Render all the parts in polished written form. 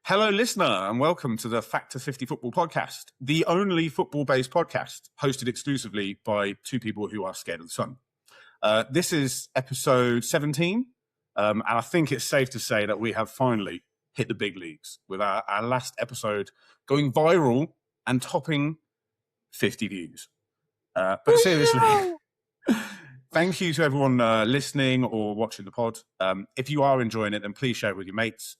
Hello, listener, and welcome to the Factor 50 Football Podcast, the only football-based podcast hosted exclusively by two people who are scared of the sun. This is episode 17, and I think it's safe to say that we have finally hit the big leagues with our last episode going viral and topping 50 views. But seriously, thank you to everyone listening or watching the pod. If you are enjoying it, then please share it with your mates.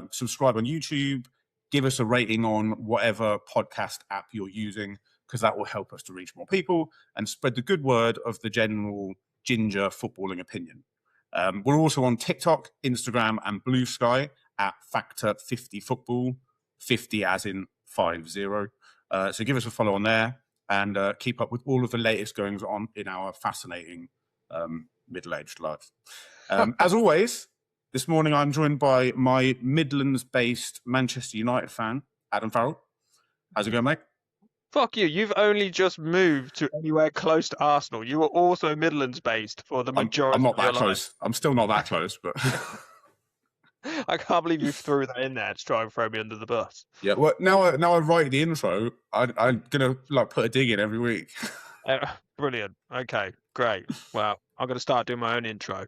Subscribe on YouTube, give us a rating on whatever podcast app you're using, because that will help us to reach more people and spread the good word of the general ginger footballing opinion. We're also on TikTok, Instagram, and Blue Sky at Factor 50 Football, 50 as in 50. So give us a follow on there and keep up with all of the latest goings on in our fascinating middle-aged lives. As always, this morning, I'm joined by my Midlands-based Manchester United fan, Adam Farrell. How's it going, mate? Fuck you. You've only just moved to anywhere close to Arsenal. You were also Midlands-based for the majority I'm not of your that close. life. I'm still not that close, but... I can't believe you threw that in there to try and throw me under the bus. Yeah, well, now I write the intro, I'm going to put a dig in every week. Brilliant. Okay, great. Well, I'm going to start doing my own intro.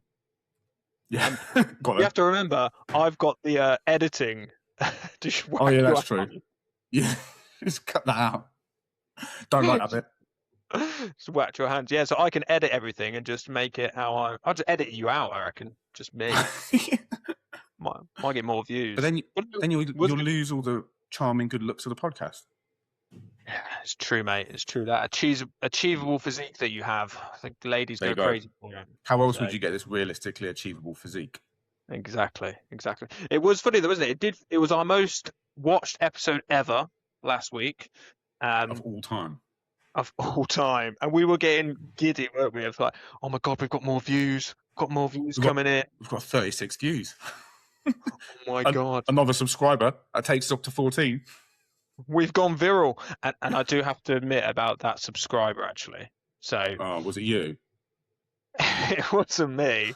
Yeah, You have to remember, I've got the editing. Oh yeah, that's true. Yeah, just cut that out. Don't like that bit. Just whack your hands. Yeah, so I can edit everything and just make it how I'll just edit you out, I reckon. Just me. might get more views. But then you'll lose all the charming good looks of the podcast. Yeah, it's true, mate. It's true. That achievable physique that you have, I think the ladies go crazy for you. How else would you get this realistically achievable physique? Exactly. It was funny though, wasn't it? It was our most watched episode ever last week. Of all time. And we were getting giddy, weren't we? It was like, oh my God, we've got more views. Coming in. We've got 36 views. Oh my God. Another subscriber. That takes us up to 14. We've gone viral. And I do have to admit about that subscriber, actually. So. Oh, was it you? It wasn't me.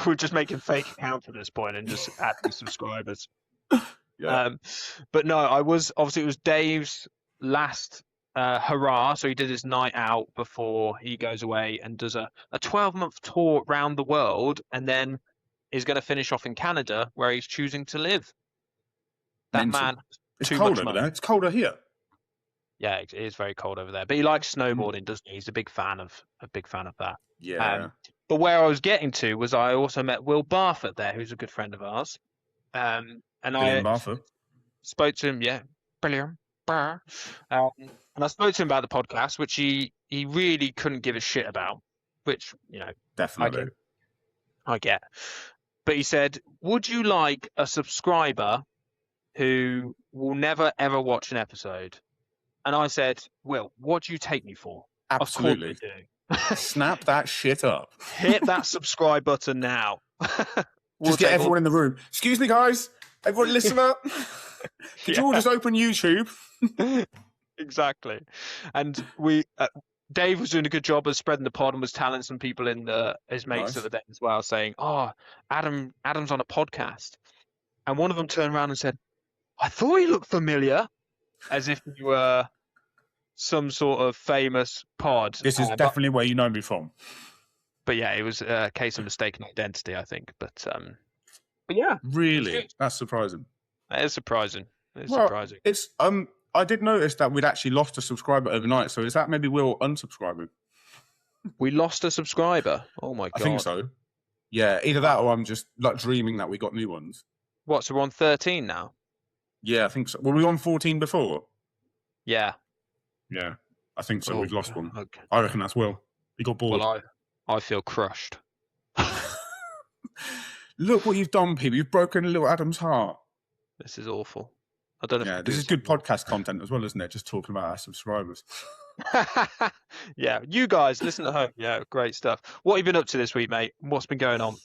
We're just making fake accounts at this point and just adding subscribers. Yeah. But no, it was Dave's last hurrah. So he did his night out before he goes away and does a 12-month tour around the world, and then is going to finish off in Canada, where he's choosing to live. That man. It's cold over there. It's colder here. Yeah, it is very cold over there. But he likes snowboarding, doesn't he? He's a big fan of that. Yeah. But where I was getting to was I also met Will Barfoot there, who's a good friend of ours. And Barfoot. Spoke to him, yeah, brilliant. And I spoke to him about the podcast, which he really couldn't give a shit about, which, Definitely. I get. But he said, would you like a subscriber who will never, ever watch an episode? And I said, Will, what do you take me for? Absolutely. Of course I do. Snap that shit up. Hit that subscribe button now. Just get everyone in the room. Excuse me, guys. Everyone listen up. Could you all just open YouTube? Exactly. And Dave was doing a good job of spreading the pod and was telling some people in his mates at the day as well, saying, oh, Adam's on a podcast. And one of them turned around and said, I thought he looked familiar, as if you were some sort of famous pod. This is definitely where you know me from. But yeah, it was a case of mistaken identity, I think. But yeah. Really? That's surprising. It is surprising. Surprising. It's I did notice that we'd actually lost a subscriber overnight, so is that maybe Will unsubscribing? We lost a subscriber? Oh my God. I think so. Yeah, either that or I'm just dreaming that we got new ones. What, so we're on 13 now? Yeah, I think so. Were we on 14 before? Yeah. Yeah, I think so. We've lost one. Okay. I reckon that's Will. He got bored. Well, I feel crushed. Look what you've done, people. You've broken little Adam's heart. This is awful. I don't know. Yeah, this is good podcast content as well, isn't it? Just talking about our subscribers. Yeah, you guys listen at home. Yeah, great stuff. What have you been up to this week, mate? What's been going on?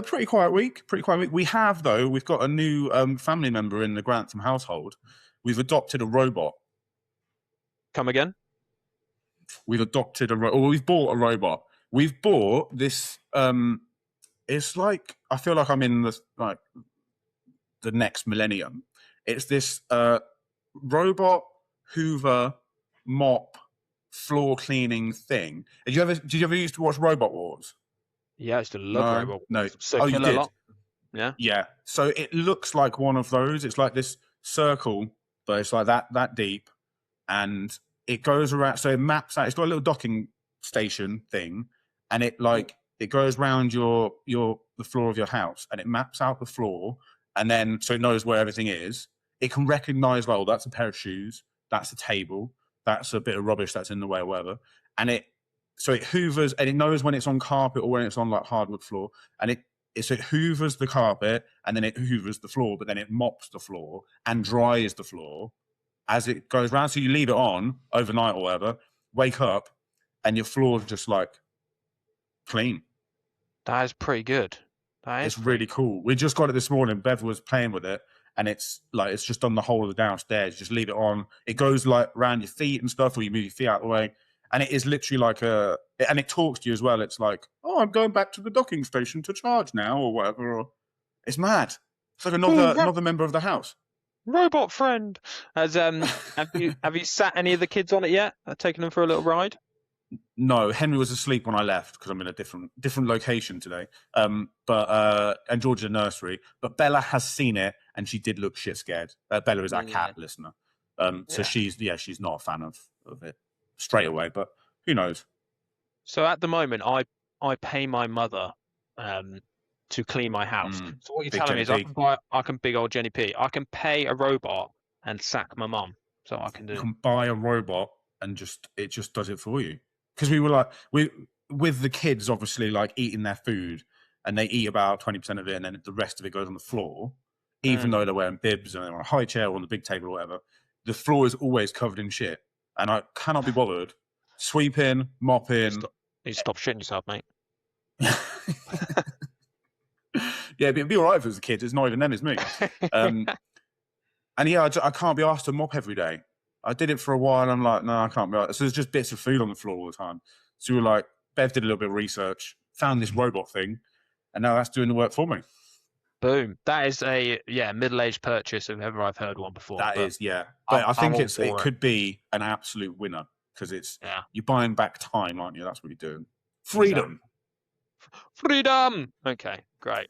Pretty quiet week. We've got a new family member in the Grantham household. We've adopted a robot. Come again? We've adopted we've bought a robot. We've bought this. It's like I feel like I'm in the the next millennium. It's this robot Hoover mop floor cleaning thing. Did you ever used to watch Robot Wars? Yeah, I used to love Robot No. Wars. Oh, you did? Lot. Yeah. Yeah. So it looks like one of those. It's like this circle, but it's like that deep, and it goes around. So it maps out. It's got a little docking station thing, and it goes around the floor of your house, and it maps out the floor, and then so it knows where everything is. It can recognize, well, that's a pair of shoes, that's a table, that's a bit of rubbish that's in the way or whatever, and it hoovers, and it knows when it's on carpet or when it's on like hardwood floor, and it hoovers the carpet, and then it hoovers the floor, but then it mops the floor and dries the floor as it goes around. So you leave it on overnight or whatever, wake up, and your floor's just like clean. That is pretty good. It's really cool. We just got it this morning. Bev was playing with it, and it's just on the whole of the downstairs. You just leave it on. It goes like around your feet and stuff, or you move your feet out of the way. And it is literally like and it talks to you as well. It's like, oh, I'm going back to the docking station to charge now, or whatever. It's mad. It's like another member of the house. Robot friend. Have you sat any of the kids on it yet? Taken them for a little ride? No, Henry was asleep when I left because I'm in a different location today. And George's nursery. But Bella has seen it, and she did look shit scared. Bella is our cat listener. So she's not a fan of it straight away, but who knows? So at the moment, I pay my mother to clean my house. So what you're telling me is I can big old Jenny P. I can pay a robot and sack my mum. So I can do. You can buy a robot and it just does it for you. Because we were with the kids obviously like eating their food, and they eat about 20% of it, and then the rest of it goes on the floor. Even though they're wearing bibs and they're on a high chair or on the big table or whatever, the floor is always covered in shit. And I cannot be bothered sweeping, mopping. You stop shitting yourself, mate. Yeah, it'd be all right if it was the kids. It's not even them, it's me. And yeah, I can't be asked to mop every day. I did it for a while, and I'm like, no, I can't be asked. So there's just bits of food on the floor all the time. So we were like, Bev did a little bit of research, found this robot thing, and now that's doing the work for me. Boom. That is a middle-aged purchase if ever I've heard one before. That is, yeah. But I think it could be an absolute winner, because you're buying back time, aren't you? That's what you're doing. Freedom. Exactly. Freedom. Okay, great.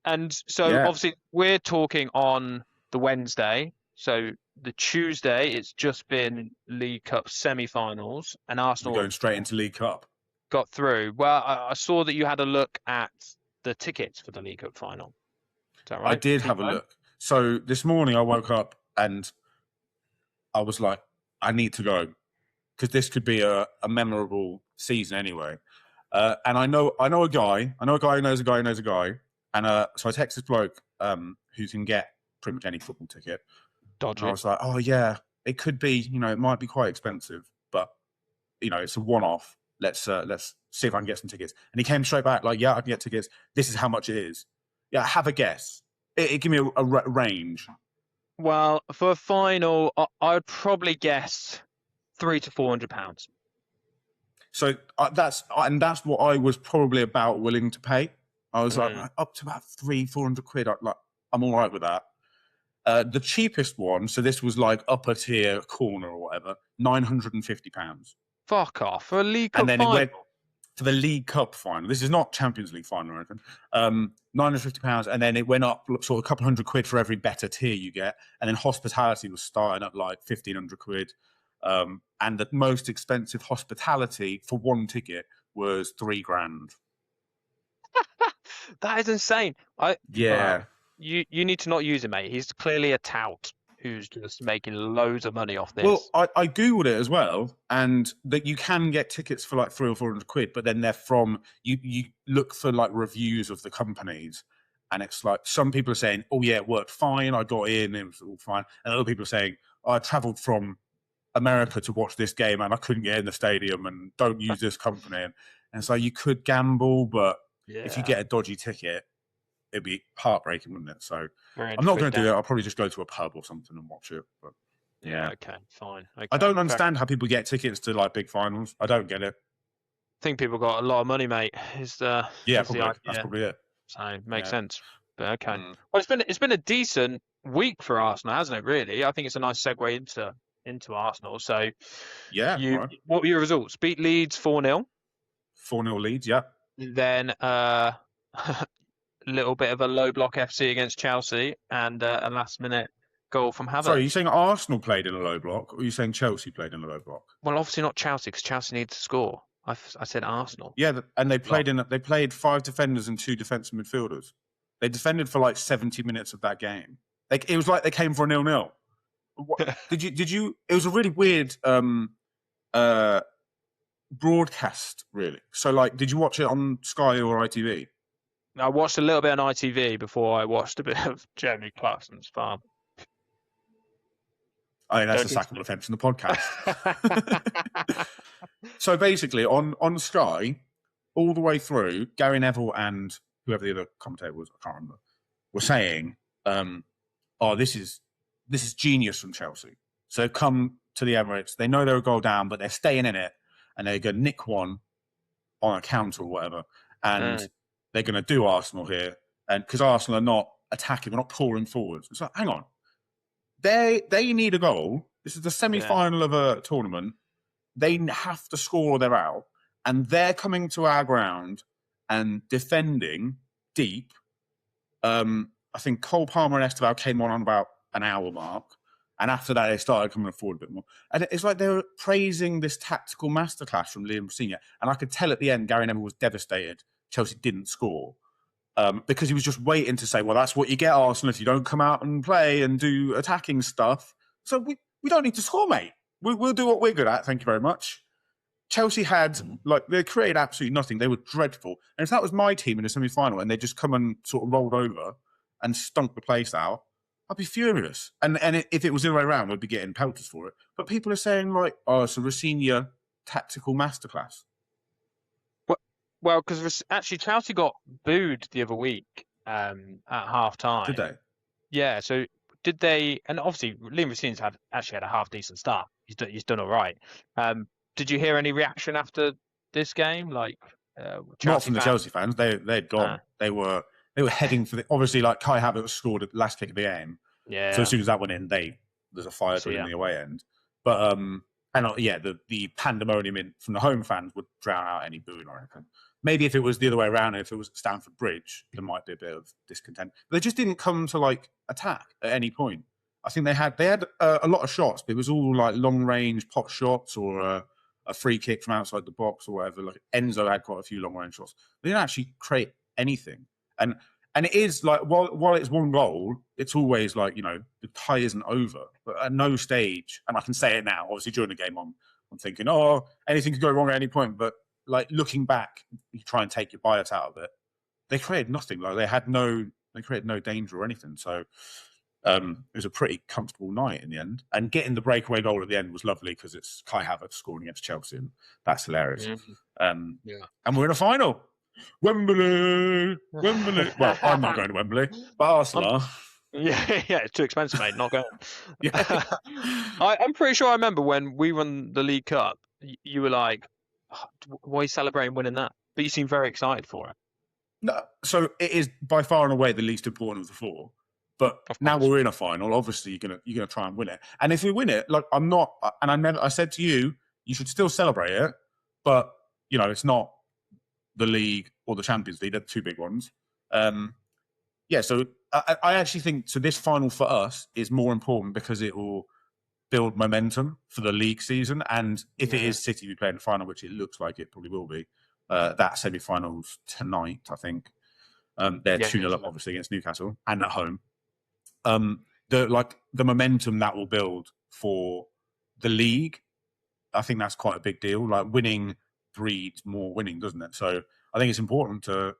And so obviously we're talking on the Wednesday. So the Tuesday, it's just been League Cup semi-finals, and Arsenal going straight into League Cup. Got through. Well, I saw that you had a look at the tickets for the League Cup final. Is that right? I did have a look. So this morning I woke up and I was like, I need to go, because this could be a memorable season anyway. And I know a guy who knows a guy who knows a guy. And so I text this bloke who can get pretty much any football ticket. Dodgy. I was like, oh yeah, it could be, it might be quite expensive, but it's a one-off. Let's see if I can get some tickets. And he came straight back like, yeah, I can get tickets. This is how much it is. Yeah, have a guess. It give me a range. Well, for a final, I would probably guess £300 to £400. So that's what I was probably about willing to pay. I was like up to about £300-400. I'm all right with that. The cheapest one, so this was like upper tier corner or whatever, £950. Fuck off. For a League Cup and then final? It went for the League Cup final. This is not Champions League final or anything. £950, and then it went up sort of a couple £100 for every better tier you get. And then hospitality was starting at like £1,500. And the most expensive hospitality for one ticket was £3,000. That is insane. You need to not use him, mate. He's clearly a tout who's just making loads of money off this. Well, I googled it as well, and that you can get tickets for like £300 or £400, but then they're from you look for like reviews of the companies, and it's like some people are saying, "Oh yeah, it worked fine. I got in, it was all fine," and other people are saying, "I travelled from America to watch this game, and I couldn't get in the stadium, and don't use this company." And so you could gamble, but if you get a dodgy ticket, it'd be heartbreaking, wouldn't it? So I'm not going to do it. I'll probably just go to a pub or something and watch it. But yeah, okay, fine. Okay, I don't understand how people get tickets to like big finals. I don't get it. I think people got a lot of money, mate. That's probably it. So makes sense. But okay. Well, it's been a decent week for Arsenal, hasn't it? Really, I think it's a nice segue into Arsenal. So, Yeah, right. what were your results? Beat Leeds 4-0. 4-0 Leeds, yeah. Then a little bit of a low block FC against Chelsea, and a last minute goal from Sorry, are you Havertz. saying Arsenal played in a low block, or are you saying Chelsea played in a low block? Well, obviously not Chelsea because Chelsea needs to score. I said Arsenal. Yeah, and they played 5 defenders and 2 defensive midfielders. They defended for like 70 minutes of that game. Like it was like they came for a 0-0. Did you? It was a really weird broadcast, really. So, like, did you watch it on Sky or ITV? I watched a little bit on ITV before I watched a bit of Jeremy Clarkson's Farm. I mean, that's a sackable offence in the podcast. So basically, on Sky, all the way through, Gary Neville and whoever the other commentator was, I can't remember, were saying, "Oh, this is genius from Chelsea." So they've come to the Emirates. They know they're a goal down, but they're staying in it, and they're going to nick one on a counter or whatever, and they're going to do Arsenal here, and because Arsenal are not attacking, we're not pouring forwards. It's like, hang on, they need a goal. This is the semi-final of a tournament. They have to score or they're out, and they're coming to our ground and defending deep. I think Cole Palmer and Esteval came on about an hour mark, and after that they started coming forward a bit more. And it's like they were praising this tactical masterclass from Liam Senior, and I could tell at the end Gary Neville was devastated Chelsea didn't score. Because he was just waiting to say, well, that's what you get, Arsenal, if you don't come out and play and do attacking stuff. So we don't need to score, mate. We'll do what we're good at, thank you very much. Chelsea had, they created absolutely nothing. They were dreadful. And if that was my team in the semi-final and they just come and sort of rolled over and stunk the place out, I'd be furious. And if it was the other way around, I'd be getting pelters for it. But people are saying, it's a Rosenior tactical masterclass. Well, because actually Chelsea got booed the other week at half-time. Did they? Yeah, so did they... And obviously, Liam Rossini's actually had a half-decent start. He's done all right. Did you hear any reaction after this game? Not from the Chelsea fans. They'd gone. They were heading for the... Obviously, Kai Havertz scored at the last kick of the game. Yeah. So as soon as that went in, there's a fire drill in the away end. But, the pandemonium from the home fans would drown out any booing, I reckon. Maybe if it was the other way around, if it was at Stamford Bridge, there might be a bit of discontent. But they just didn't come to attack at any point. I think they had a lot of shots, but it was all long range pot shots or a free kick from outside the box or whatever. Enzo had quite a few long range shots. They didn't actually create anything. And it is while it's one goal, it's always the tie isn't over. But at no stage, and I can say it now, obviously during the game, I'm thinking, anything could go wrong at any point. But looking back, you try and take your bias out of it. They created nothing. They created no danger or anything. So it was a pretty comfortable night in the end. And getting the breakaway goal at the end was lovely because it's Kai Havertz scoring against Chelsea, and that's hilarious. And we're in a final. Wembley. Well, I'm not going to Wembley, but Arsenal are. Yeah, it's too expensive, mate. Not going. Yeah. I'm pretty sure I remember when we won the League Cup, you were like, why are you celebrating winning that? But you seem very excited for it. No, so it is by far and away the least important of the four. But now we're in a final. Obviously, you're gonna try and win it. And if we win it, I'm not. And I said to you, you should still celebrate it. But it's not the league or the Champions League. They're the two big ones. So I actually think this final for us is more important because it will build momentum for the league season. And if it is City we play in the final, which it looks like it probably will be, that semi-finals tonight, I think. They're 2-0 up, obviously, against Newcastle and at home. The momentum that will build for the league, I think that's quite a big deal. Winning breeds more winning, doesn't it? So I think it's important to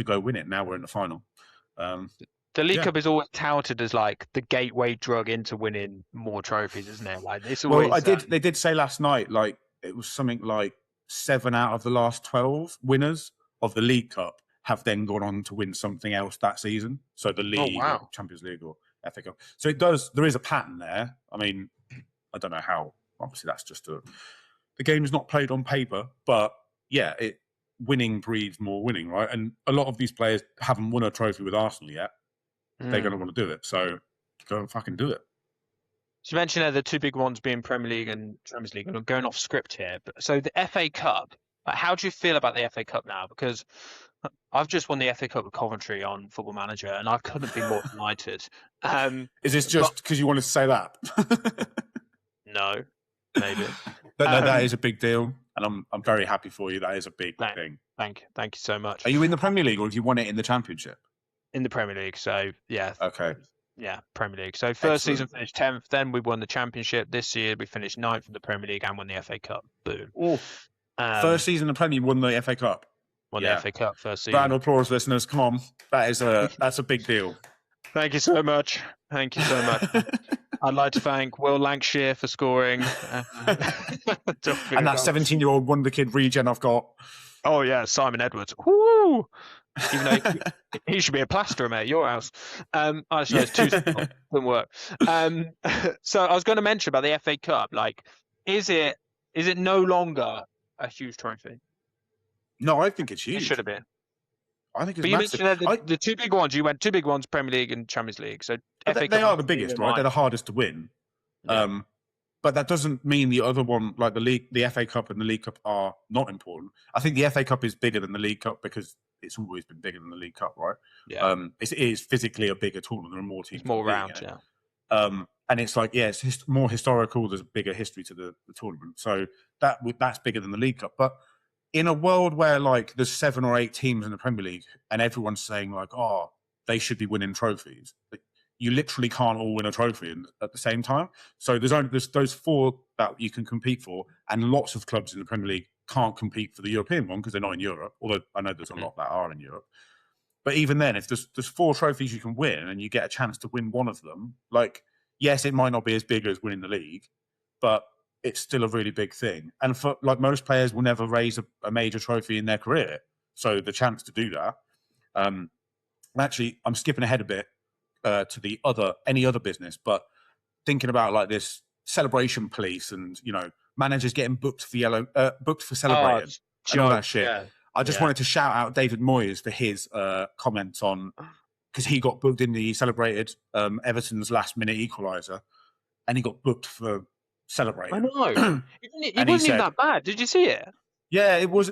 go win it. Now we're in the final. The League Cup is always touted as the gateway drug into winning more trophies, isn't it? It's always. Well, they did say last night, it was something like 7 out of the last 12 winners of the League Cup have then gone on to win something else that season. So the league, or Champions League, or FA Cup. So there is a pattern there. I mean, I don't know how. Obviously, that's just the game is not played on paper, but winning breeds more winning, right? And a lot of these players haven't won a trophy with Arsenal yet. they're going to want to do it. So go and fucking do it. So you mentioned the two big ones being Premier League and Champions League, and I'm going off script here. But so the FA Cup, how do you feel about the FA Cup now? Because I've just won the FA Cup with Coventry on Football Manager, and I couldn't be more delighted. Is this just because you wanted to say that? No, maybe. But no, that is a big deal, and I'm very happy for you. That is a big thing. Thank you so much. Are you in the Premier League, or have you won it in the Championship? In the Premier League, so yeah. Okay. Yeah, Premier League. So first season finished 10th, then we won the Championship. This year we finished 9th in the Premier League and won the FA Cup. Boom. First season in the Premier League, won the FA Cup. Won the FA Cup first season. Round of applause, listeners. Come on. That's a big deal. Thank you so much. Thank you so much. I'd like to thank Will Lancashire for scoring. And that 17-year-old wonder kid regen I've got. Oh, yeah, Simon Edwards. Woo! Even though he should be a plasterer, mate, your house. Actually, it's two. Didn't work. So I was going to mention about the FA Cup. Like, is it no longer a huge trophy? No, I think it's huge. It should have been. I think it's but you massive. mentioned the two big ones. You went two big ones, Premier League and Champions League. So FA they are the biggest, right? They're the hardest to win. Yeah. But that doesn't mean the other one, like the FA Cup and the League Cup, are not important. I think the FA Cup is bigger than the League Cup because it's always been bigger than the League Cup, right? Yeah. It is physically a bigger tournament. There are more teams. It's more round, yeah. And it's like, it's more historical. There's a bigger history to the tournament. So that's bigger than the League Cup. But in a world where like there's 7 or 8 teams in the Premier League and everyone's saying like, oh, they should be winning trophies. Like, you literally can't all win a trophy at the same time. So there's those 4 that you can compete for, and lots of clubs in the Premier League can't compete for the European one because they're not in Europe, although I know there's a lot that are in Europe. But even then, if there's 4 trophies you can win and you get a chance to win one of them, like, yes, it might not be as big as winning the league, but it's still a really big thing. And for like most players will never raise a major trophy in their career. So the chance to do that, actually, I'm skipping ahead a bit to any other business, but thinking about like this celebration police and, you know, managers getting booked for celebrating and all that shit. Yeah. I just wanted to shout out David Moyes for his comments on, because he got booked he celebrated Everton's last minute equaliser, and he got booked for celebrating. I know. He wasn't even that bad. Did you see it? Yeah, it was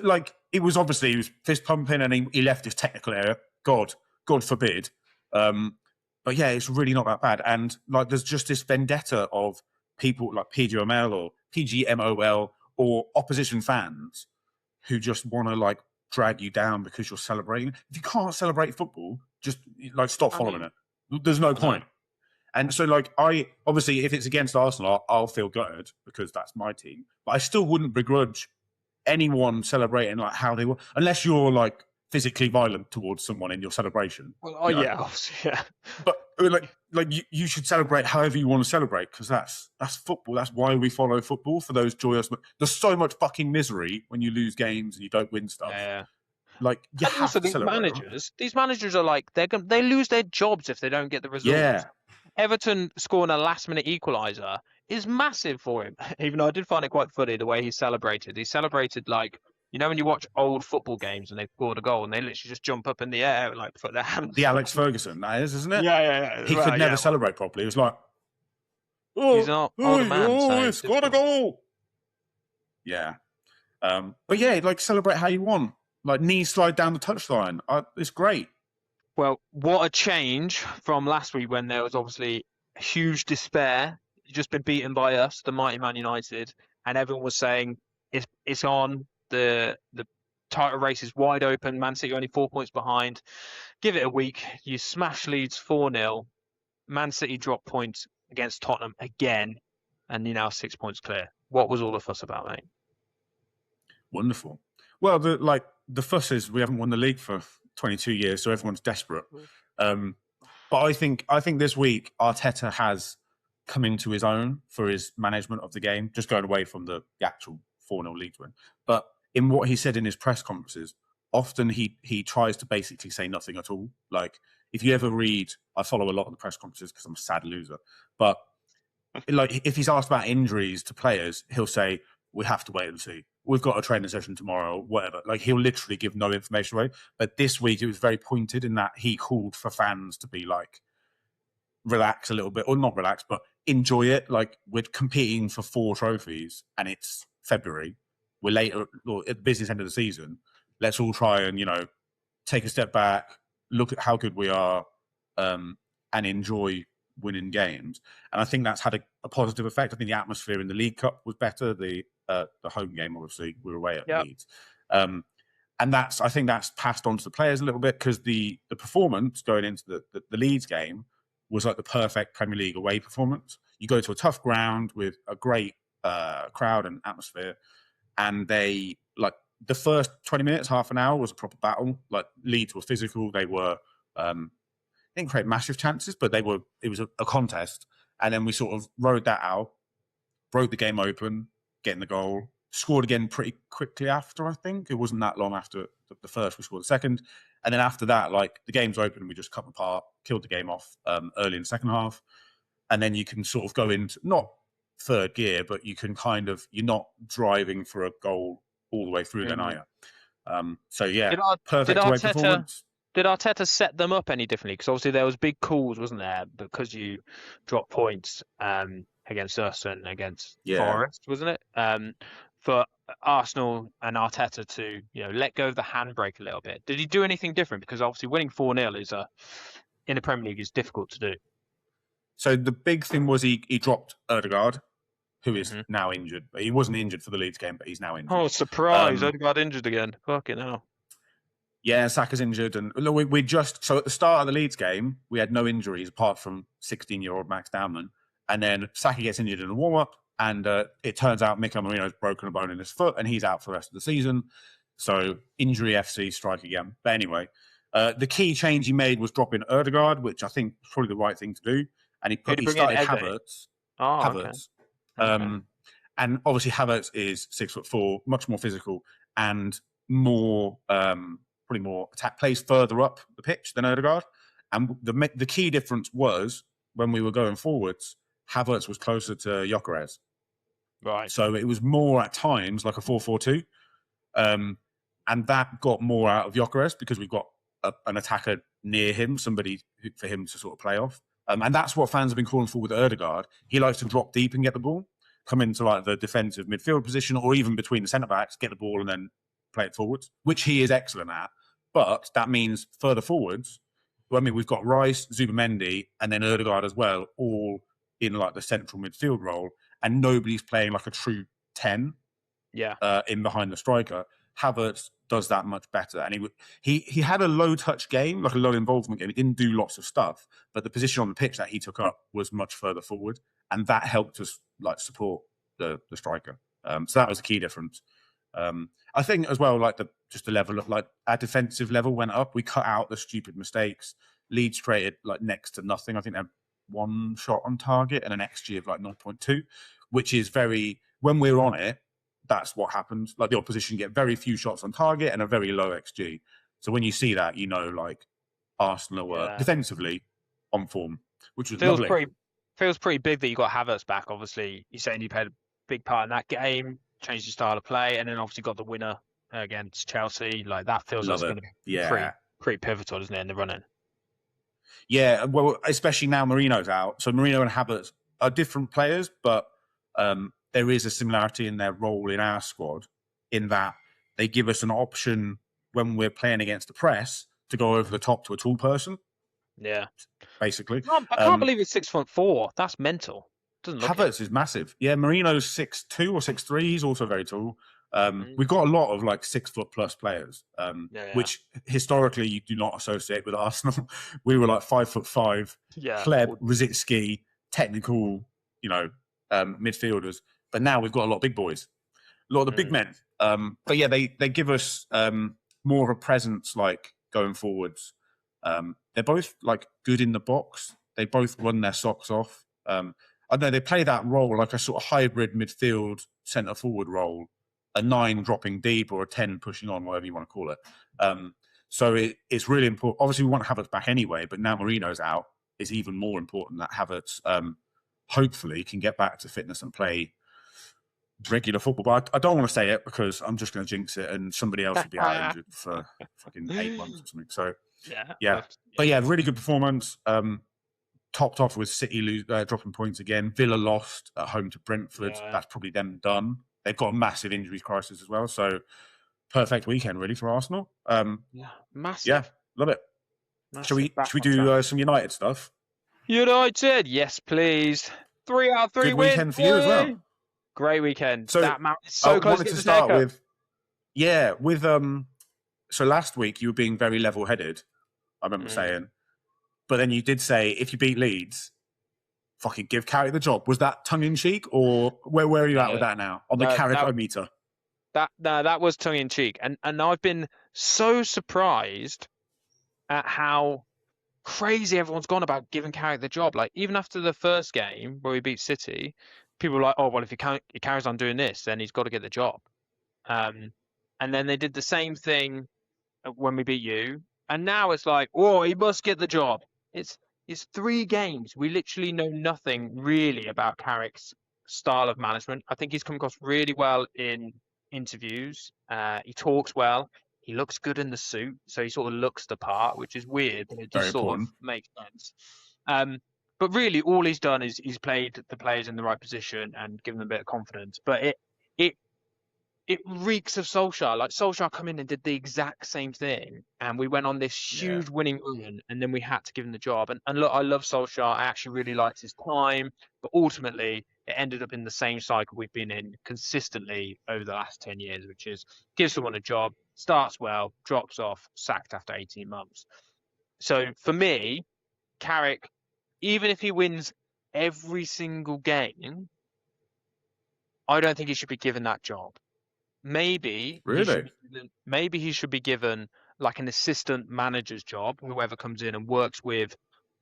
obviously he was fist pumping and he left his technical area. God forbid. But yeah, it's really not that bad. And like, there's just this vendetta of people like PGMOL or opposition fans who just want to like drag you down because you're celebrating. If you can't celebrate football, just like stop following it. There's no point. And so like, obviously if it's against Arsenal, I'll feel gutted because that's my team. But I still wouldn't begrudge anyone celebrating like how they were, unless you're like physically violent towards someone in your celebration. Well, yeah. But like you should celebrate however you want to celebrate, because that's football. That's why we follow football, for those joyous. There's so much fucking misery when you lose games and you don't win stuff. Yeah. Like, you have also, to celebrate. These managers are like, they lose their jobs if they don't get the results. Yeah. Everton scoring a last-minute equaliser is massive for him. Even though I did find it quite funny the way he celebrated. He celebrated like, you know, when you watch old football games and they've scored a goal and they literally just jump up in the air and like put their hands. The Alex Ferguson, that is, isn't it? Yeah. He could never celebrate properly. It was like, he's an older man. It's got a goal. Yeah. But yeah, like, celebrate how you want. Like, knees slide down the touchline. It's great. Well, what a change from last week when there was obviously huge despair. You've just been beaten by us, the mighty Man United, and everyone was saying it's on. The title race is wide open. Man City only 4 points behind. Give it a week. You smash Leeds 4-0. Man City drop points against Tottenham again, and you're now 6 points clear. What was all the fuss about, mate? Wonderful. Well, the fuss is we haven't won the league for 22 years, so everyone's desperate. But I think this week Arteta has come into his own for his management of the game, just going away from the actual 4-0 Leeds win. But in what he said in his press conferences, often he tries to basically say nothing at all. Like, if you ever read, I follow a lot of the press conferences because I'm a sad loser, but like, if he's asked about injuries to players, he'll say, we have to wait and see. We've got a training session tomorrow, whatever. Like, he'll literally give no information away. But this week, it was very pointed in that he called for fans to be like, relax a little bit, or not relax, but enjoy it. Like, we're competing for 4 trophies and it's February. We're later, or at the business end of the season. Let's all try and, take a step back, look at how good we are, and enjoy winning games. And I think that's had a positive effect. I think the atmosphere in the League Cup was better. The home game, obviously, we were away at Leeds. And I think that's passed on to the players a little bit, because the performance going into the Leeds game was like the perfect Premier League away performance. You go to a tough ground with a great crowd and atmosphere, and they, like, the first 20 minutes, half an hour was a proper battle. Like, Leeds were physical. They were, didn't create massive chances, but it was a contest. And then we sort of rode that out, broke the game open, getting the goal, scored again pretty quickly after, I think. It wasn't that long after the first, we scored the second. And then after that, like, the game's open, we just cut them apart, killed the game off early in the second half. And then you can sort of go into, not third gear, but you can you're not driving for a goal all the way through then, are you? So, yeah, perfect away performance. Did Arteta set them up any differently? Because obviously there was big calls, wasn't there? Because you dropped points against us and against Forest, wasn't it? For Arsenal and Arteta to, let go of the handbrake a little bit. Did he do anything different? Because obviously winning 4-0 in the Premier League is difficult to do. So the big thing was he dropped Ødegaard, who is now injured. He wasn't injured for the Leeds game, but he's now injured. Oh, surprise! Ødegaard injured again. Fucking hell. Yeah, Saka's injured. And so at the start of the Leeds game, we had no injuries apart from 16-year-old Max Dowman. And then Saka gets injured in the warm-up, and it turns out Mikel Merino's broken a bone in his foot, and he's out for the rest of the season. So injury FC, strike again. But anyway, the key change he made was dropping Ødegaard, which I think was probably the right thing to do. And he started Havertz. Havertz. Okay. And obviously Havertz is 6'4", much more physical, and more probably more attack, plays further up the pitch than Ødegaard. And the key difference was when we were going forwards, Havertz was closer to Gyökeres. Right. So it was more at times like a 4-4-2. And that got more out of Gyökeres because we've got an attacker near him, somebody for him to sort of play off. And that's what fans have been calling for with Ødegaard. He likes to drop deep and get the ball, come into like the defensive midfield position, or even between the centre-backs, get the ball and then play it forwards, which he is excellent at. But that means further forwards, we've got Rice, Zubimendi, and then Ødegaard as well, all in like the central midfield role, and nobody's playing like a true 10 in behind the striker. Havertz does that much better. And he had a low-touch game, like a low-involvement game. He didn't do lots of stuff, but the position on the pitch that he took up was much further forward, and that helped us like support the striker. So that was a key difference. I think as well, like just the level of like our defensive level went up. We cut out the stupid mistakes. Leeds created like next to nothing. I think they had 1 shot on target and an XG of like 0.2, which is when we're on it, that's what happens. Like the opposition get very few shots on target and a very low XG. So when you see that, like Arsenal were defensively on form, which was lovely. Feels pretty big that you got Havertz back. Obviously, you're saying you played a big part in that game, changed your style of play, and then obviously got the winner against Chelsea. Like that feels like it's going to be pretty pivotal, isn't it, in the running? Yeah, well, especially now Marino's out. So Marino and Havertz are different players, but there is a similarity in their role in our squad in that they give us an option when we're playing against the press to go over the top to a tall person. Yeah. Basically. I can't believe it's 6'4". That's mental. Doesn't look Havertz is massive. Yeah, Marino's 6'2" or 6'3". He's also very tall. We've got a lot of like 6 foot plus players, which historically you do not associate with Arsenal. We were like 5'5", Kleb, Rosicki, technical, midfielders. But now we've got a lot of big boys, a lot of the big men. But yeah, they give us more of a presence, like going forwards. They're both like good in the box. They both run their socks off. I know they play that role like a sort of hybrid midfield centre forward role, a 9 dropping deep or a 10 pushing on, whatever you want to call it. So it's really important. Obviously, we want Havertz back anyway, but now Marino's out, it's even more important that Havertz hopefully can get back to fitness and play regular football. But I don't want to say it because I'm just going to jinx it and somebody else will be out injured for fucking 8 months or something. So, yeah. But yeah, really good performance. topped off with City dropping points again. Villa lost at home to Brentford. Yeah. That's probably them done. They've got a massive injuries crisis as well. So perfect weekend really for Arsenal. Massive. Yeah, love it. Should we do some United stuff? United, yes, please. 3 out of 3 Good wins. weekend for you as well. Great weekend. So that is so close to start with. So last week you were being very level-headed. I remember saying, but then you did say if you beat Leeds, fucking give Carrick the job. Was that tongue-in-cheek, or where are you at with that now on the Carrick-o-meter? That was tongue-in-cheek, and I've been so surprised at how crazy everyone's gone about giving Carrick the job. Like, even after the first game where we beat City, people were like, oh, well, if he carries on doing this, then he's got to get the job. And then they did the same thing when we beat you. And now it's like, oh, he must get the job. It's 3 games. We literally know nothing really about Carrick's style of management. I think he's come across really well in interviews. He talks well. He looks good in the suit, so he sort of looks the part, which is weird, but it just sort of makes sense. But really, all he's done is he's played the players in the right position and given them a bit of confidence. But it reeks of Solskjaer. Like, Solskjaer come in and did the exact same thing, and we went on this huge winning run, and then we had to give him the job. And look, I love Solskjaer. I actually really liked his time, but ultimately it ended up in the same cycle we've been in consistently over the last 10 years, which is give someone a job, starts well, drops off, sacked after 18 months. So for me, Carrick, even if he wins every single game, I don't think he should be given that job. Maybe he should be given like an assistant manager's job, whoever comes in and works with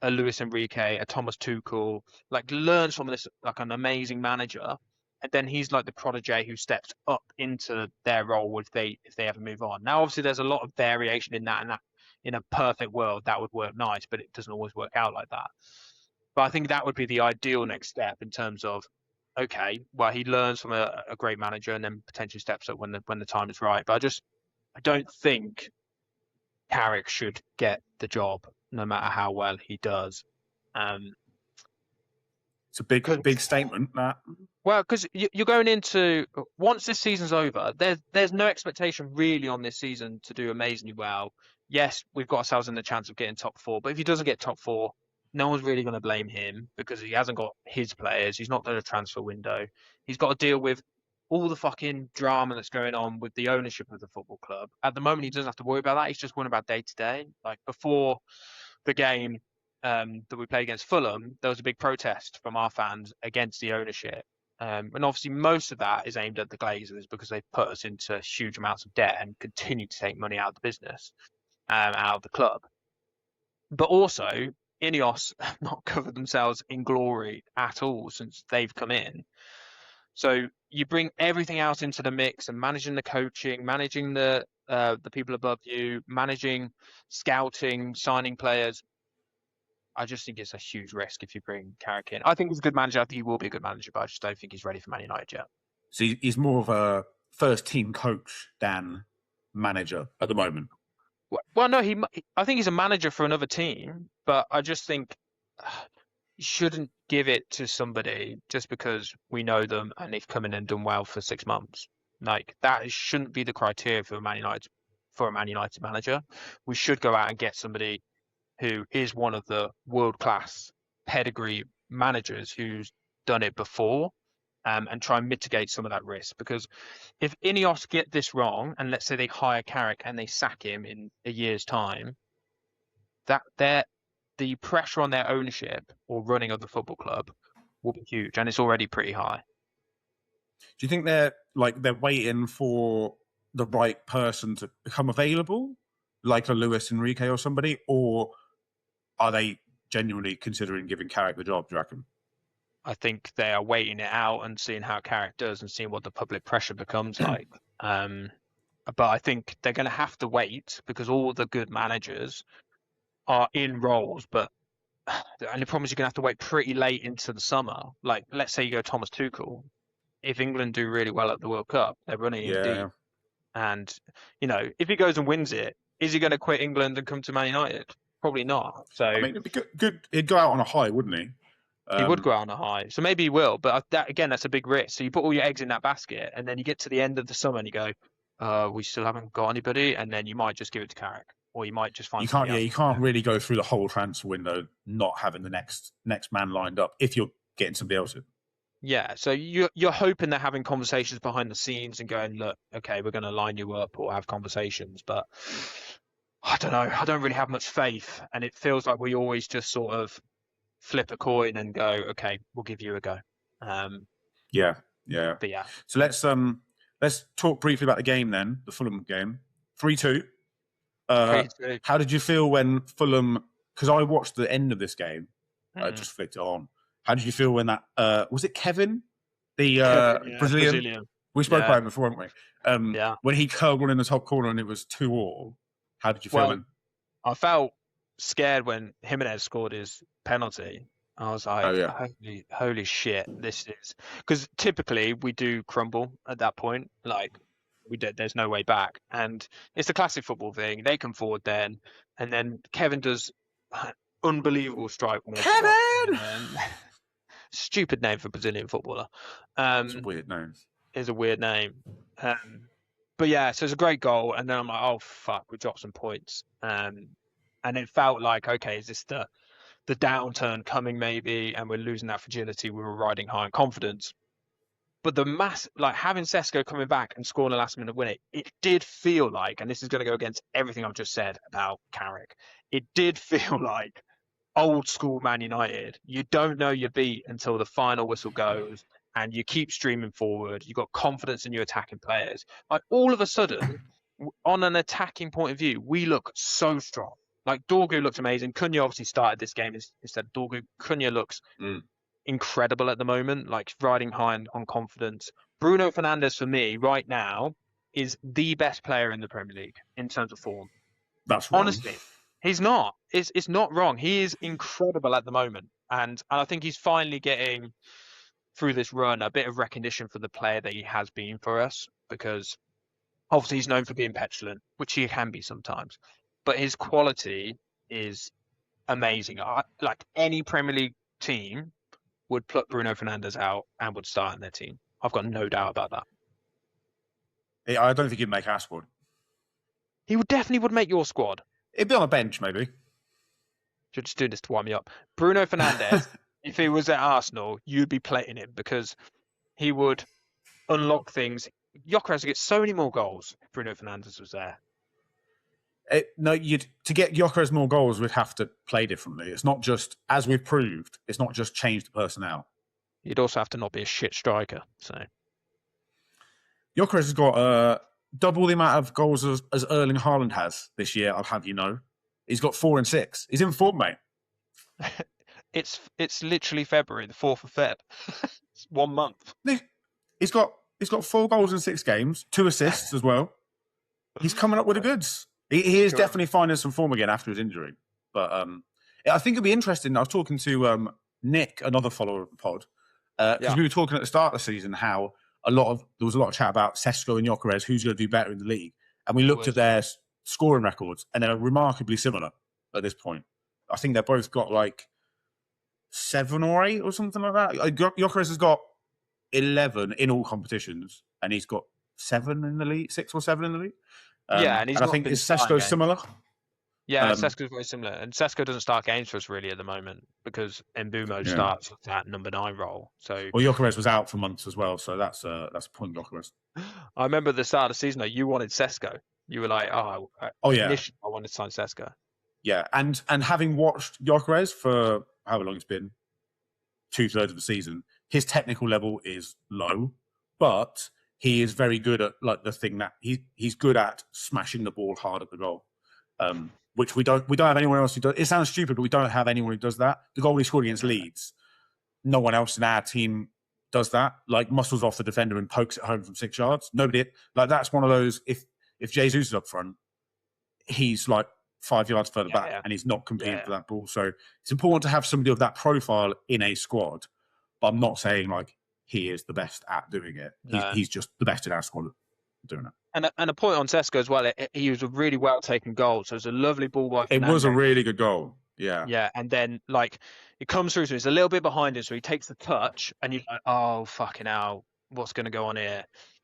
a Luis Enrique, a Thomas Tuchel, like learns from this like an amazing manager, and then he's like the protege who steps up into their role if they ever move on. Now, obviously, there's a lot of variation in that, and that in a perfect world that would work nice, but it doesn't always work out like that. But I think that would be the ideal next step in terms of, okay, well, he learns from a great manager and then potentially steps up when the time is right. But I don't think Carrick should get the job, no matter how well he does. It's a big statement, that. Well, because you're going into, once this season's over, there's no expectation really on this season to do amazingly well. Yes, we've got ourselves in the chance of getting top 4, but if he doesn't get top 4, no one's really going to blame him because he hasn't got his players. He's not done a transfer window. He's got to deal with all the fucking drama that's going on with the ownership of the football club. At the moment, he doesn't have to worry about that. He's just worrying about day to day. Like, before the game that we played against Fulham, there was a big protest from our fans against the ownership. And obviously most of that is aimed at the Glazers because they've put us into huge amounts of debt and continue to take money out of the business, out of the club. But also, Ineos have not covered themselves in glory at all since they've come in. So you bring everything else into the mix, and managing the coaching, managing the people above you, managing scouting, signing players. I just think it's a huge risk if you bring Carrick in. I think he's a good manager. I think he will be a good manager, but I just don't think he's ready for Man United yet. So he's more of a first-team coach than manager at the moment. Well, no, I think he's a manager for another team, but I just think you shouldn't give it to somebody just because we know them and they've come in and done well for 6 months. Like, that shouldn't be the criteria for a Man United manager. We should go out and get somebody who is one of the world-class pedigree managers who's done it before, and try and mitigate some of that risk. Because if Ineos get this wrong, and let's say they hire Carrick and they sack him in a year's time, the pressure on their ownership or running of the football club will be huge, and it's already pretty high. Do you think they're waiting for the right person to become available, like a Luis Enrique or somebody, or are they genuinely considering giving Carrick the job, do you reckon? I think they are waiting it out and seeing how Carrick does and seeing what the public pressure becomes like. But I think they're going to have to wait because all the good managers are in roles. But the only problem is you're going to have to wait pretty late into the summer. Like, let's say you go Thomas Tuchel. If England do really well at the World Cup, they're running in deep. And, if he goes and wins it, is he going to quit England and come to Man United? Probably not. So I mean, it'd be good. He'd go out on a high, wouldn't he? he would go out on a high. So maybe he will. But that's a big risk. So you put all your eggs in that basket, and then you get to the end of the summer and you go, we still haven't got anybody, and then you might just give it to Carrick, or you might just find you can't. somebody else. You can't really go through the whole transfer window not having the next man lined up if you're getting somebody else in. Yeah, so you're hoping they're having conversations behind the scenes and going, look, okay, we're going to line you up or have conversations, but I don't know. I don't really have much faith, and it feels like we always just sort of flip a coin and go, okay, we'll give you a go. Yeah. But yeah. So let's talk briefly about the game then, the Fulham game. 3-2. 3-2. How did you feel when Fulham? Because I watched the end of this game. I just flicked it on. How did you feel when that was it Kevin, the Brazilian? We spoke about him before, haven't we? When he curled one in the top corner and it was 2-2. How did you feel then? I felt scared when Jimenez scored his penalty. I was like, holy shit, this is... Because typically we do crumble at that point. Like, there's no way back. And it's the classic football thing. They come forward then, and then Kevin does unbelievable strike. Kevin! Stupid name for Brazilian footballer. It's a weird name. It's a weird name. But yeah, so it's a great goal. And then I'm like, oh, fuck, we dropped some points. And it felt like, okay, is this the downturn coming maybe? And we're losing that fragility. We were riding high in confidence. But the having Šeško coming back and scoring a last minute winner, it did feel like, and this is going to go against everything I've just said about Carrick, it did feel like old school Man United. You don't know your beat until the final whistle goes, and you keep streaming forward. You've got confidence in your attacking players. Like all of a sudden, on an attacking point of view, we look so strong. Like Dorgu looked amazing. Cunha obviously started this game instead of Dorgu. Cunha looks incredible at the moment, like riding high on confidence. Bruno Fernandes, for me, right now, is the best player in the Premier League in terms of form. That's wrong. Honestly, he's not. It's not wrong. He is incredible at the moment. And I think he's finally getting, through this run, a bit of recognition for the player that he has been for us, because obviously he's known for being petulant, which he can be sometimes. But his quality is amazing. Like any Premier League team would pluck Bruno Fernandes out and would start in their team. I've got no doubt about that. I don't think he'd make our squad. He definitely would make your squad. He'd be on a bench, maybe. You're just doing this to wind me up. Bruno Fernandes, if he was at Arsenal, you'd be playing him because he would unlock things. Gyökeres would get so many more goals if Bruno Fernandes was there. To get Gyökeres more goals, we'd have to play differently. It's not just, as we've proved, it's not just change the personnel. You'd also have to not be a shit striker. So Gyökeres has got double the amount of goals as Erling Haaland has this year. I'll have you know, he's got 4 and 6. He's in form, mate. It's literally February, the 4th of Feb. It's 1 month. He's got 4 goals in 6 games, 2 assists as well. He's coming up with the goods. He is definitely finding some form again after his injury. But I think it'd be interesting. I was talking to Nick, another follower of the pod, because we were talking at the start of the season how there was a lot of chat about Šeško and Gyökeres, who's going to do better in the league. And we looked at their scoring records, and they're remarkably similar at this point. I think they've both got like 7 or 8 or something like that. Gyökeres has got 11 in all competitions, and he's got 7 in the league, 6 or 7 in the league. And I think is Šeško similar? Yeah, Šeško's very similar. And Šeško doesn't start games for us really at the moment because Mbeumo starts at that number 9 role. So Gyökeres was out for months as well, so that's a point, Gyökeres. I remember the start of the season, you wanted Šeško. You were like, initially I wanted to sign Šeško. Yeah, and having watched Gyökeres for however long it's been, 2/3 of the season, his technical level is low, but he is very good at like the thing that he's good at smashing the ball hard at the goal, which we don't have anyone else who does. It sounds stupid, but we don't have anyone who does that. The goal he scored against Leeds, no one else in our team does that. Like muscles off the defender and pokes it home from 6 yards. Nobody like that's one of those. If Jesus is up front, he's like 5 yards further back, and he's not competing for that ball. So it's important to have somebody of that profile in a squad. But I'm not saying like he is the best at doing it. He's just the best in our squad. doing it. And a point on Šeško as well. He was a really well taken goal. So it was a lovely ball by Fernando. It was a really good goal. Yeah. Yeah, and then like it comes through, so it's a little bit behind him, so he takes the touch, and you're like, oh fucking hell, what's going to go on here?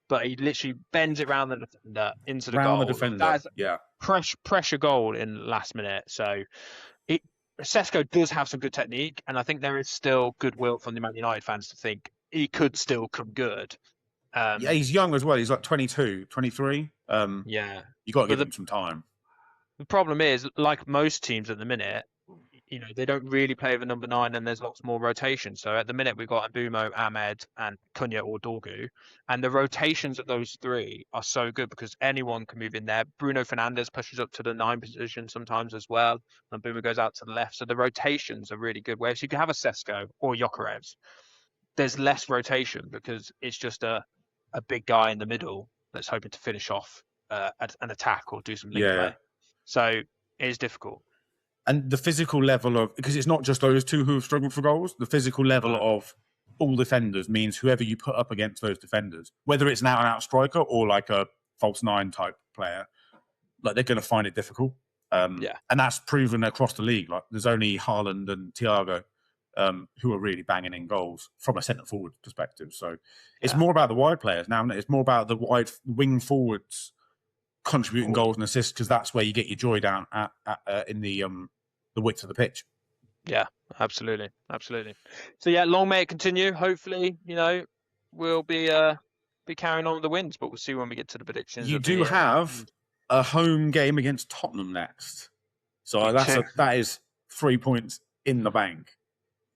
But he literally bends it round the defender into the goal. The defender. That's yeah. Pressure goal in the last minute. So Šeško does have some good technique, and I think there is still goodwill from the Man United fans to think he could still come good. Yeah, he's young as well. He's like 22, 23. Yeah. You got to give him some time. The problem is, like most teams at the minute, they don't really play with a number 9, and there's lots more rotation. So at the minute, we've got Mbeumo, Ahmed, and Cunha or Dorgu. And the rotations of those 3 are so good because anyone can move in there. Bruno Fernandes pushes up to the 9 position sometimes as well. And Mbeumo goes out to the left. So the rotations are really good. Whereas you can have a Šeško or Gyökeres, there's less rotation because it's just a big guy in the middle that's hoping to finish off an attack or do some link play. So it is difficult. And the physical level of, because it's not just those 2 who have struggled for goals, the physical level of all defenders means whoever you put up against those defenders, whether it's an out-and-out striker or like a false 9 type player, like they're going to find it difficult. And that's proven across the league. Like there's only Haaland and Thiago who are really banging in goals from a centre-forward perspective. So it's more about the wide players now. It's more about the wide wing forwards contributing goals and assists because that's where you get your joy down in the width of the pitch. Yeah, absolutely. So long may it continue. Hopefully, we'll be carrying on with the wins, but we'll see when we get to the predictions. You do have a home game against Tottenham next, so that is 3 points in the bank.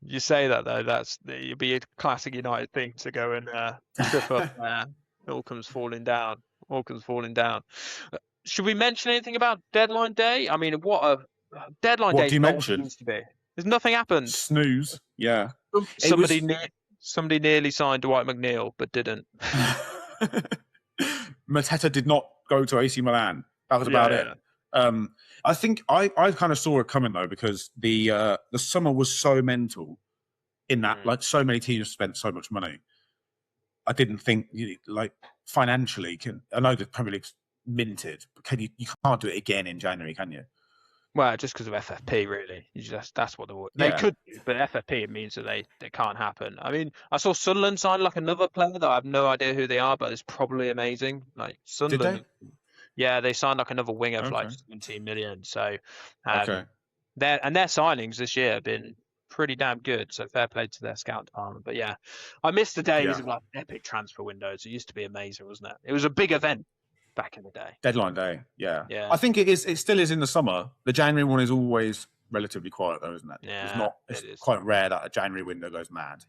You say that though, it'd be a classic United thing to go and trip up. It all comes falling down. Should we mention anything about deadline day? I mean, what a deadline day used to be. There's nothing happened. Snooze. Yeah. Somebody nearly signed Dwight McNeil, but didn't. Mateta did not go to AC Milan. That was about it. I think I kind of saw it coming though because the summer was so mental in that like so many teams spent so much money. I didn't think like financially I know the Premier League's minted, but you can't do it again in January, can you? Well, just because of FFP, really. That's what they could do, but FFP it means that they can't happen. I mean, I saw Sunderland sign like another player that I have no idea who they are, but it's probably amazing. Like Sunderland. Did they? Yeah, they signed like another winger for like 17 million. So their signings this year have been pretty damn good. So fair play to their scout department. But yeah, I miss the days of like epic transfer windows. It used to be amazing, wasn't it? It was a big event back in the day. Deadline day, yeah. I think it is. It still is in the summer. The January one is always relatively quiet, though, isn't it? Yeah, it's quite rare that a January window goes mad.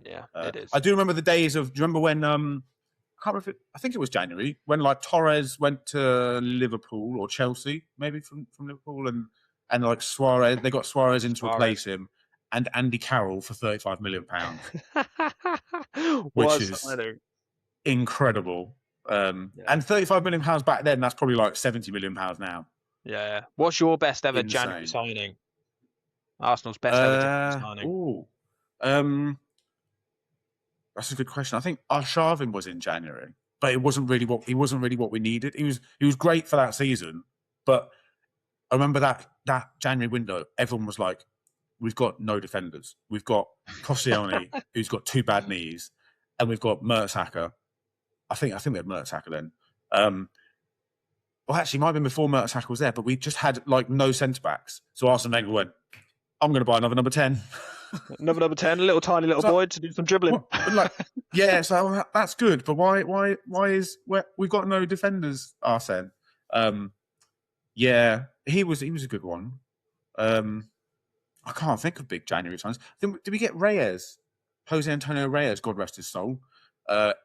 Yeah, it is. I do remember the days of. Do you remember when? I can't remember. I think it was January when like Torres went to Liverpool or Chelsea, maybe from Liverpool, and like Suarez. They got Suarez in to replace him, and Andy Carroll for £35 million, which is incredible. And £35 million back then, that's probably like £70 million now. Yeah. What's your best ever January signing? Arsenal's best ever January signing. That's a good question. I think Arshavin was in January, but it wasn't really what we needed. He was great for that season, but I remember that January window, everyone was like, we've got no defenders. We've got Koscielny, who's got 2 bad knees, and we've got Mertesacker. I think we had Mertesacker then. Well, actually, it might have been before Mertesacker was there, but we just had like no centre backs. So Arsene Wenger went, "I'm going to buy another number 10." Another number 10, a little tiny little boy to do some dribbling. So that's good, but why is we've got no defenders, Arsene? He was a good one. I can't think of big January times. Did we get Reyes, Jose Antonio Reyes, God rest his soul,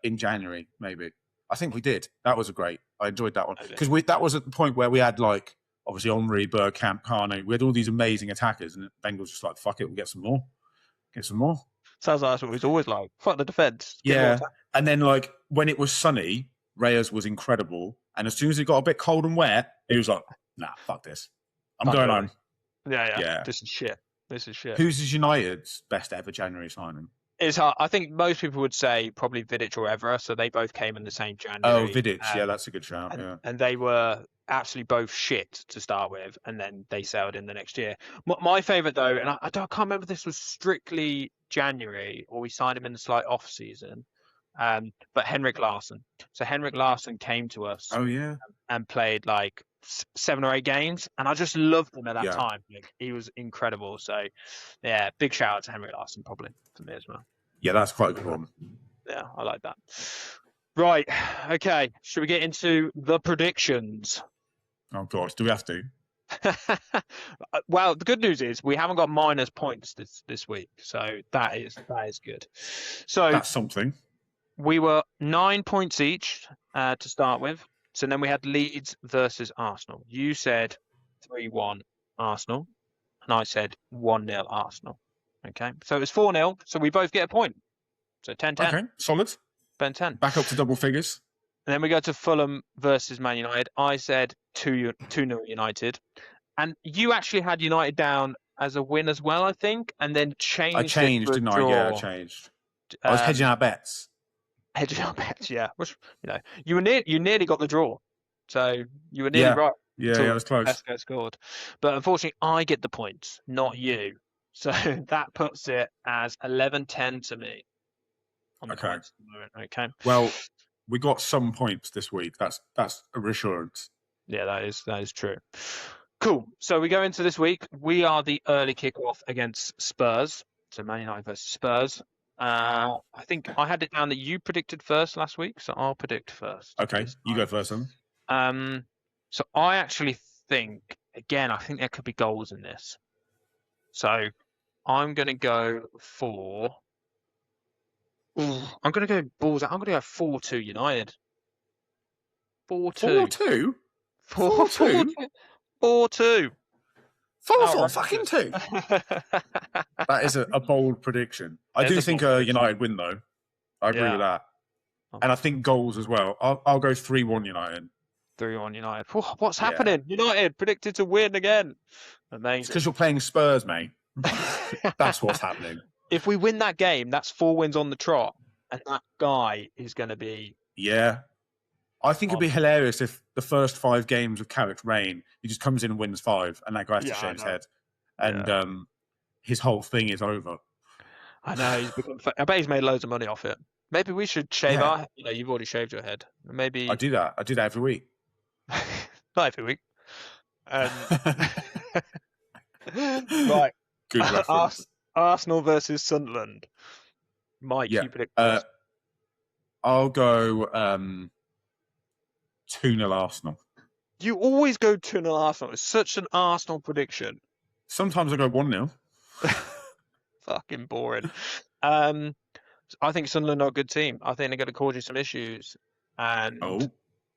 in January? Maybe. I think we did. That was great. I enjoyed that one because that was at the point where we had like obviously Henry, Bergkamp, Carney. We had all these amazing attackers, and Wenger was just like, "Fuck it, we'll get some more." Sounds like that's what he's always like. Fuck the defence. Yeah, and then like when it was sunny, Reyes was incredible, and as soon as it got a bit cold and wet, he was like, "Nah, fuck this. I'm going home." Yeah. This is shit. Who's United's best ever January signing? It's hard. I think most people would say probably Vidic or Evra, so they both came in the same Oh, January. Vidic. Yeah, that's a good shout. And they were absolutely both shit to start with, and then they sailed in the next year. My favourite though, and I can't remember if this was strictly January or we signed him in the slight off season, but Henrik Larsson. So Henrik Larsson came to us. Oh yeah. And played like 7 or 8 games, and I just loved him at that Yeah. time. Like, he was incredible. So, yeah, big shout out to Henrik Larsson probably for me as well. Yeah, that's quite a good one. Yeah, I like that. Right, okay. Should we get into the predictions? Oh God, do we have to? Well, the good news is we haven't got minus points this week, so that is good. So that's something. We were 9 points each to start with. So then we had Leeds versus Arsenal. You said 3-1 Arsenal, and I said 1-0 Arsenal. Okay, so it was 4-0, so we both get a point. So 10-10. Okay, solid. 10-10. Back up to double figures. And then we go to Fulham versus Man United. I said 2-0 United. And you actually had United down as a win as well, I think, and then changed. I changed, didn't I? Yeah, I changed. I was hedging our bets. Hedging our bets, yeah. Which, you nearly got the draw, so you were nearly right. Yeah, it was close. Šeško scored, but unfortunately, I get the points, not you. So that puts it as 11-10 to me. Okay. Okay. Well, we got some points this week. That's a reassurance. Yeah, that is true. Cool. So we go into this week. We are the early kickoff against Spurs. So Man United versus Spurs. I think I had it down that you predicted first last week, so I'll predict first. Okay, you go first then. So I actually think, again, I think there could be goals in this. So I'm going to go for... I'm going to go balls out. I'm going to go 4-2 United. 4-2? 4-2? 4-2. 4-4 fucking 2. That is a bold prediction. I do think a United win, though. I agree with that. And I think goals as well. I'll go 3-1 United. 3-1 United. What's happening? United predicted to win again. Amazing. It's because you're playing Spurs, mate. That's what's happening. If we win that game, that's 4 wins on the trot. And that guy is going to be... Yeah. I think it'd be hilarious if the first 5 games of Carrick's reign, he just comes in and wins 5, and that guy has to shave his head. And his whole thing is over. I know. I bet he's made loads of money off it. Maybe we should shave our... you've already shaved your head. Maybe... I do that every week. Not every week. Right. Good reference. Arsenal versus Sunderland. Mike, you predict first. I'll go 2-0 Arsenal. You always go 2-0 Arsenal. It's such an Arsenal prediction. Sometimes I go 1-0. Fucking boring. I think Sunderland are a good team. I think they're going to cause you some issues. And I'm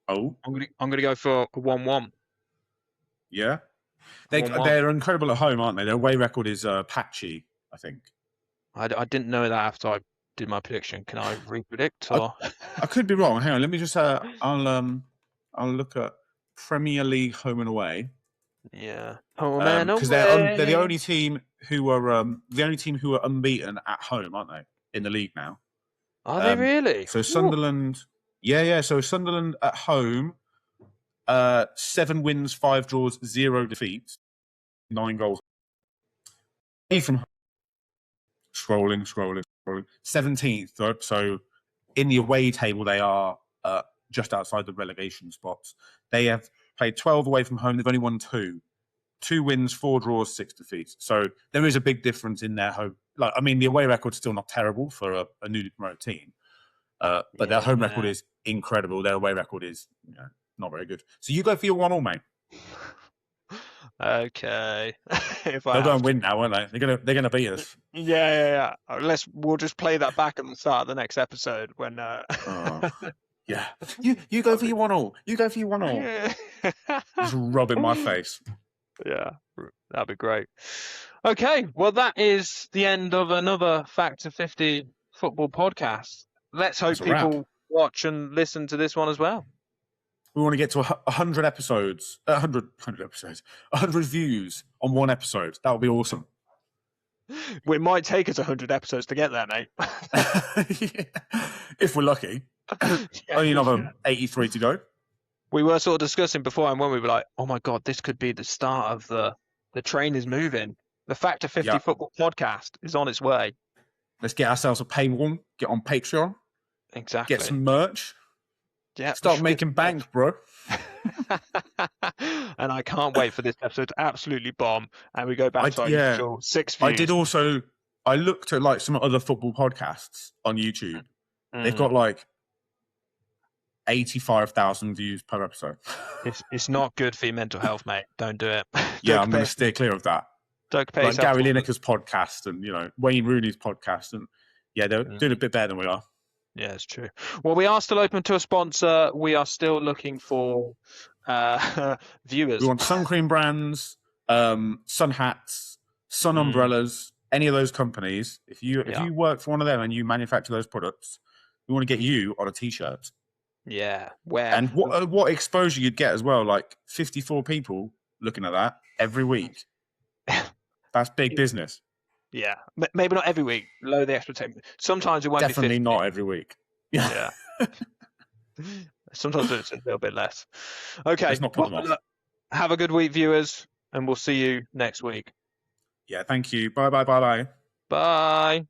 going to go for a 1-1. Yeah. They're incredible at home, aren't they? Their away record is patchy, I think. I didn't know that after I did my prediction. Can I re-predict? Or? I could be wrong. Hang on, let me just. I'll look at Premier League home and away. Yeah, because they're the only team who are unbeaten at home, aren't they? In the league now. Are they really? So Sunderland, yeah. So Sunderland at home, 7 wins, 5 draws, 0 defeats, 9 goals. From home. Scrolling. 17th, so in the away table they are just outside the relegation spots. They have played 12 away from home. They've only won 2. 2 wins, 4 draws, 6 defeats. So there is a big difference in their home. The away record's still not terrible for a newly promoted team, but their home record is incredible. Their away record is not very good. So you go for your 1-1, mate. Okay. They'll go and win now, won't they? They're gonna beat us. Yeah. We'll just play that back at the start of the next episode when. Yeah. You go for your 1-1. You go for your 1-1. Just rub in my face. Yeah, that'd be great. Okay, well that is the end of another Factor 50 football podcast. Let's hope people watch and listen to this one as well. We want to get to 100 episodes, 100 views on one episode. That would be awesome. It might take us 100 episodes to get there, mate. Yeah. If we're lucky. Only another 83 to go. We were sort of discussing before, and when we were like, "Oh my god, this could be the start of the train is moving. The Factor 50 Football podcast is on its way." Let's get ourselves a paywall. Get on Patreon. Exactly. Get some merch. Yeah. Start making bank, bro. And I can't wait for this episode to absolutely bomb, and we go back to our usual 6 views. I did also. I looked at like some other football podcasts on YouTube. They've got like 85,000 views per episode. It's not good for your mental health, mate. Don't do it. Yeah, I'm going to steer clear of that. Don't pay like Gary Lineker's podcast and Wayne Rooney's podcast, and they're doing a bit better than we are. Yeah, it's true. Well, we are still open to a sponsor. We are still looking for viewers. We want sun cream brands, sun hats, sun umbrellas, any of those companies. If you work for one of them and you manufacture those products, we want to get you on a t-shirt. Yeah. And what exposure you'd get as well, like 54 people looking at that every week. That's big business. Yeah, maybe not every week. Lower the expectation. Sometimes it won't Definitely be 50. not every week. Yeah. Sometimes it's a little bit less. Okay. Let's not put them off. Have a good week, viewers, and we'll see you next week. Yeah, thank you. Bye. Bye.